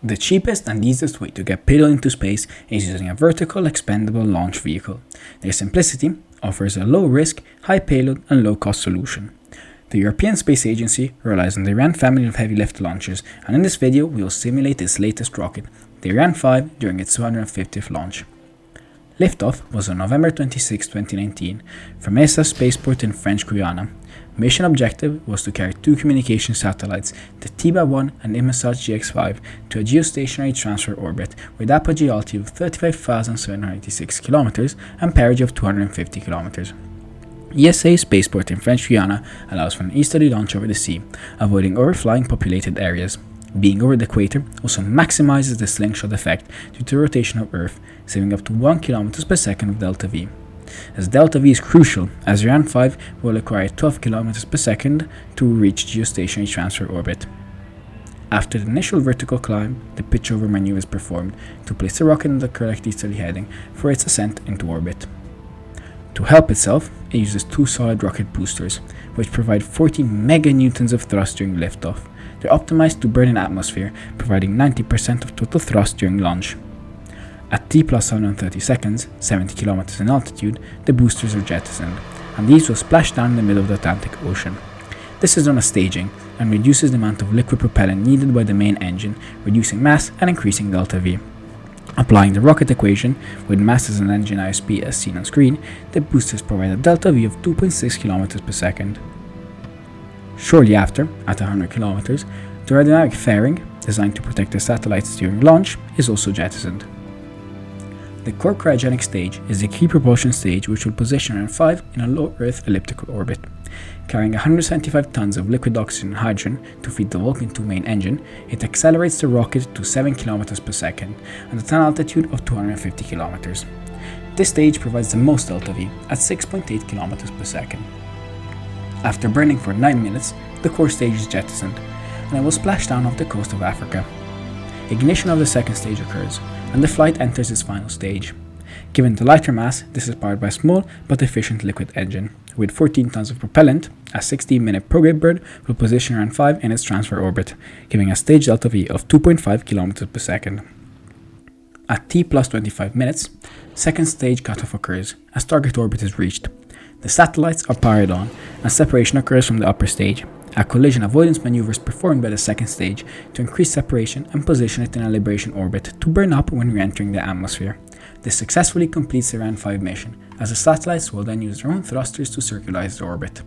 The cheapest and easiest way to get payload into space is using a vertical expendable launch vehicle. Their simplicity offers a low risk, high payload and low cost solution. The European Space Agency relies on the Ariane family of heavy lift launchers, and in this video we will simulate its latest rocket, the Ariane V, during its 250th launch. Liftoff was on November 26, 2019 from ESA's spaceport in French Guiana. Mission objective was to carry two communication satellites, the TIBA-1 and Inmarsat GX5, to a geostationary transfer orbit with apogee altitude of 35,786 km and perigee of 250 km. ESA's spaceport in French Guiana allows for an easterly launch over the sea, avoiding overflying populated areas. Being over the equator also maximizes the slingshot effect due to the rotation of Earth, saving up to 1 km per second of delta V. As delta V is crucial, as Ariane V will require 12 km per second to reach geostationary transfer orbit. After the initial vertical climb, the pitch-over maneuver is performed to place the rocket in the correct easterly heading for its ascent into orbit. To help itself, it uses two solid rocket boosters, which provide 14 meganewtons of thrust during liftoff. They're optimized to burn in atmosphere, providing 90% of total thrust during launch. At T plus 130 seconds, 70 km in altitude, the boosters are jettisoned, and these will splash down in the middle of the Atlantic Ocean. This is done as staging, and reduces the amount of liquid propellant needed by the main engine, reducing mass and increasing delta V. Applying the rocket equation, with mass as an engine ISP as seen on screen, the boosters provide a delta V of 2.6 km per second. Shortly after, at 100 km, the aerodynamic fairing, designed to protect the satellites during launch, is also jettisoned. The core cryogenic stage is the key propulsion stage which will position Ariane 5 in a low Earth elliptical orbit. Carrying 175 tons of liquid oxygen and hydrogen to feed the Vulcan 2 main engine, it accelerates the rocket to 7 km per second and at an altitude of 250 km. This stage provides the most delta V at 6.8 km per second. After burning for 9 minutes, the core stage is jettisoned, and it will splash down off the coast of Africa. Ignition of the second stage occurs, and the flight enters its final stage. Given the lighter mass, this is powered by a small but efficient liquid engine. With 14 tons of propellant, a 16-minute prograde bird will position Ariane 5 in its transfer orbit, giving a stage delta V of 2.5 km per second. At T plus 25 minutes, second stage cutoff occurs as target orbit is reached. The satellites are powered on, and separation occurs from the upper stage. A collision avoidance maneuver is performed by the second stage to increase separation and position it in a liberation orbit to burn up when re-entering the atmosphere. This successfully completes the Ariane 5 mission, as the satellites will then use their own thrusters to circularize the orbit.